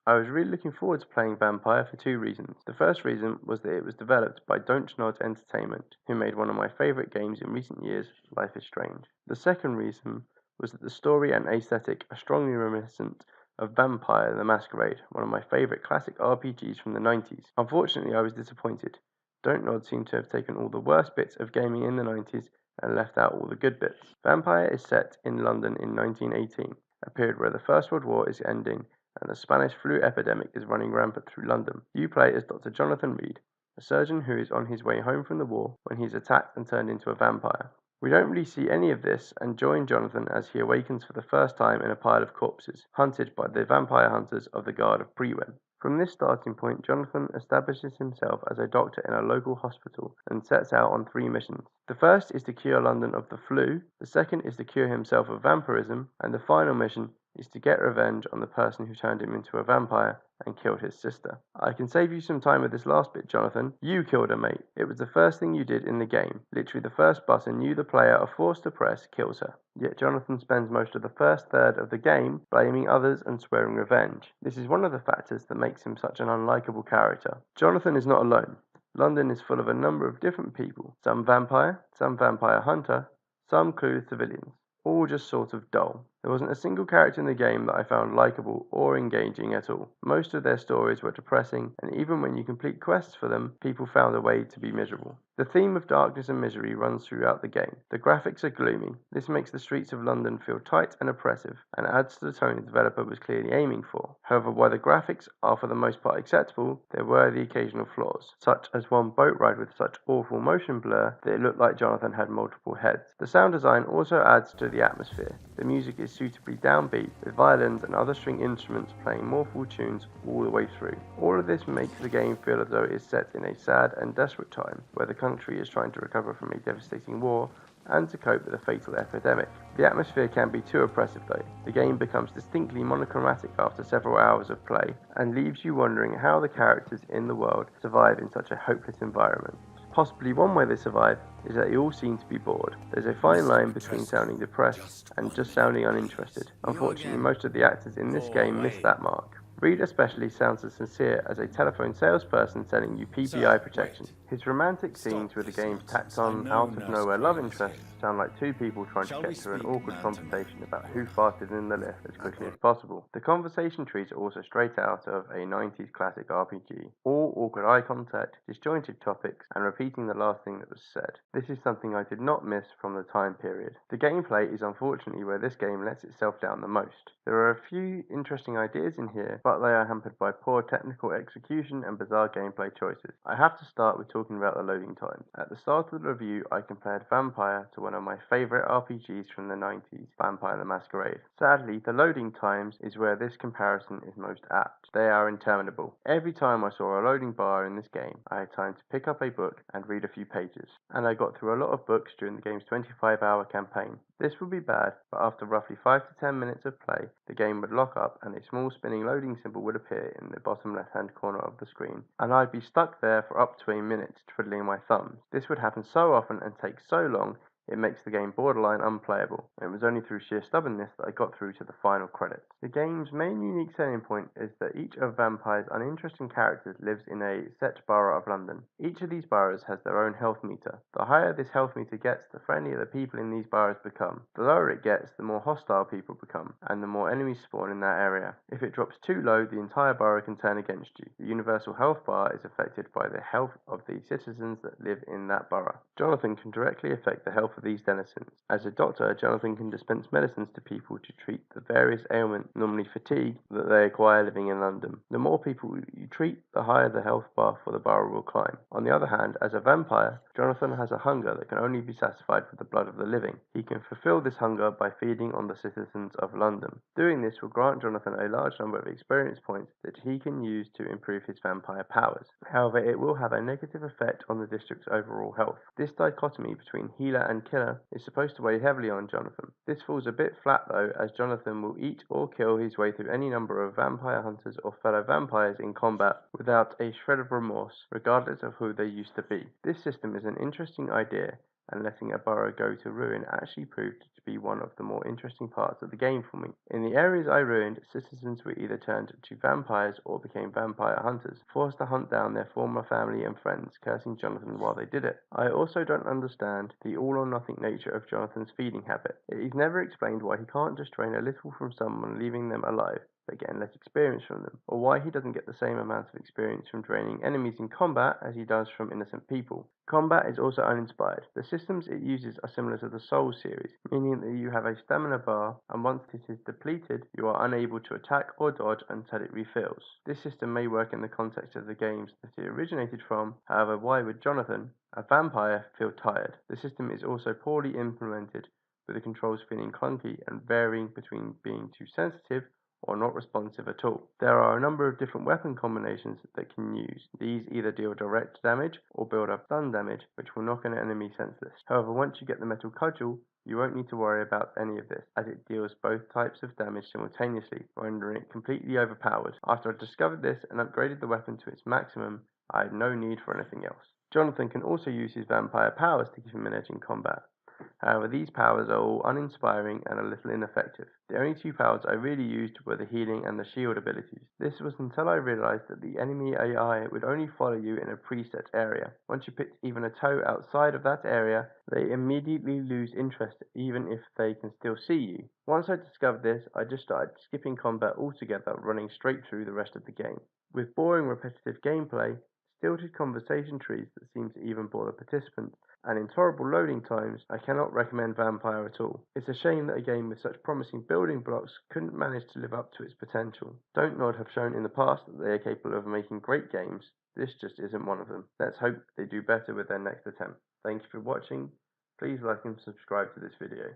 I was really looking forward to playing Vampire for two reasons. The first reason was that it was developed by Don't Nod Entertainment, who made one of my favourite games in recent years, Life is Strange. The second reason was that the story and aesthetic are strongly reminiscent of Vampire the Masquerade, one of my favourite classic RPGs from the 90s. Unfortunately, I was disappointed. Don't Nod seemed to have taken all the worst bits of gaming in the 90s and left out all the good bits. Vampire is set in London in 1918, a period where the First World War is ending and the Spanish flu epidemic is running rampant through London. You play as Dr. Jonathan Reed, a surgeon who is on his way home from the war when he is attacked and turned into a vampire. We don't really see any of this and join Jonathan as he awakens for the first time in a pile of corpses, hunted by the vampire hunters of the Guard of Brewen. From this starting point, Jonathan establishes himself as a doctor in a local hospital and sets out on three missions. The first is to cure London of the flu, the second is to cure himself of vampirism, and the final mission is to get revenge on the person who turned him into a vampire and killed his sister. I can save you some time with this last bit, Jonathan. You killed her, mate. It was the first thing you did in the game. Literally the first button you, the player, are forced to press kills her. Yet Jonathan spends most of the first third of the game blaming others and swearing revenge. This is one of the factors that makes him such an unlikable character. Jonathan is not alone. London is full of a number of different people. Some vampire hunter, some clueless civilians. All just sort of dull. There wasn't a single character in the game that I found likable or engaging at all. Most of their stories were depressing, and even when you complete quests for them, people found a way to be miserable. The theme of darkness and misery runs throughout the game. The graphics are gloomy. This makes the streets of London feel tight and oppressive, and adds to the tone the developer was clearly aiming for. However, while the graphics are for the most part acceptable, there were the occasional flaws, such as one boat ride with such awful motion blur that it looked like Jonathan had multiple heads. The sound design also adds to the atmosphere. The music is suitably downbeat, with violins and other string instruments playing mournful tunes all the way through. All of this makes the game feel as though it is set in a sad and desperate time, where the country is trying to recover from a devastating war and to cope with a fatal epidemic. The atmosphere can be too oppressive though. The game becomes distinctly monochromatic after several hours of play, and leaves you wondering how the characters in the world survive in such a hopeless environment. Possibly one way they survive is that they all seem to be bored. There's a fine line between sounding depressed and just sounding uninterested. Unfortunately, most of the actors in this game miss that mark. Reed especially sounds as sincere as a telephone salesperson selling you PPI protection. His romantic scenes with the game's tacked on out of nowhere love interest sound like two people trying to get through an awkward conversation about who farted in the lift as quickly as possible. The conversation trees are also straight out of a 90s classic RPG. All awkward eye contact, disjointed topics, and repeating the last thing that was said. This is something I did not miss from the time period. The gameplay is unfortunately where this game lets itself down the most. There are a few interesting ideas in here, but they are hampered by poor technical execution and bizarre gameplay choices. I have to start with talking about the loading times. At the start of the review, I compared Vampire to one of my favourite RPGs from the 90s, Vampire the Masquerade. Sadly, the loading times is where this comparison is most apt. They are interminable. Every time I saw a loading bar in this game, I had time to pick up a book and read a few pages, and I got through a lot of books during the game's 25-hour campaign. This would be bad, but after roughly 5 to 10 minutes of play, the game would lock up and a small spinning loading symbol would appear in the bottom left-hand corner of the screen, and I'd be stuck there for up to a minute twiddling my thumbs. This would happen so often and take so long, it makes the game borderline unplayable, and it was only through sheer stubbornness that I got through to the final credits. The game's main unique selling point is that each of Vampire's uninteresting characters lives in a set borough of London. Each of these boroughs has their own health meter. The higher this health meter gets, the friendlier the people in these boroughs become. The lower it gets, the more hostile people become, and the more enemies spawn in that area. If it drops too low, the entire borough can turn against you. The universal health bar is affected by the health of the citizens that live in that borough. Jonathan can directly affect the health of these denizens. As a doctor, Jonathan can dispense medicines to people to treat the various ailments, normally fatigue, that they acquire living in London. The more people you treat, the higher the health bar for the borough will climb. On the other hand, as a vampire, Jonathan has a hunger that can only be satisfied with the blood of the living. He can fulfill this hunger by feeding on the citizens of London. Doing this will grant Jonathan a large number of experience points that he can use to improve his vampire powers. However, it will have a negative effect on the district's overall health. This dichotomy between healer and killer is supposed to weigh heavily on Jonathan. This falls a bit flat though, as Jonathan will eat or kill his way through any number of vampire hunters or fellow vampires in combat without a shred of remorse, regardless of who they used to be. This system is an interesting idea, and letting a burrow go to ruin actually proved to be one of the more interesting parts of the game for me. In the areas I ruined, citizens were either turned to vampires or became vampire hunters, forced to hunt down their former family and friends, cursing Jonathan while they did it. I also don't understand the all or nothing nature of Jonathan's feeding habit. It is never explained why he can't just drain a little from someone, leaving them alive, but getting less experience from them, or why he doesn't get the same amount of experience from draining enemies in combat as he does from innocent people. Combat is also uninspired. The systems it uses are similar to the Souls series, meaning that you have a stamina bar, and once it is depleted, you are unable to attack or dodge until it refills. This system may work in the context of the games that it originated from, however, why would Jonathan, a vampire, feel tired? The system is also poorly implemented, with the controls feeling clunky and varying between being too sensitive or not responsive at all. There are a number of different weapon combinations that can use. These either deal direct damage or build up stun damage, which will knock an enemy senseless. However, once you get the metal cudgel, you won't need to worry about any of this, as it deals both types of damage simultaneously, rendering it completely overpowered. After I discovered this and upgraded the weapon to its maximum, I had no need for anything else. Jonathan can also use his vampire powers to give him an edge in combat. However, these powers are all uninspiring and a little ineffective. The only two powers I really used were the healing and the shield abilities. This was until I realized that the enemy AI would only follow you in a preset area. Once you picked even a toe outside of that area, they immediately lose interest even if they can still see you. Once I discovered this, I just started skipping combat altogether, running straight through the rest of the game. With boring repetitive gameplay, stilted conversation trees that seem to even bore the participants, and intolerable loading times, I cannot recommend Vampyr at all. It's a shame that a game with such promising building blocks couldn't manage to live up to its potential. Don't Nod have shown in the past that they are capable of making great games. This just isn't one of them. Let's hope they do better with their next attempt. Thank you for watching. Please like and subscribe to this video.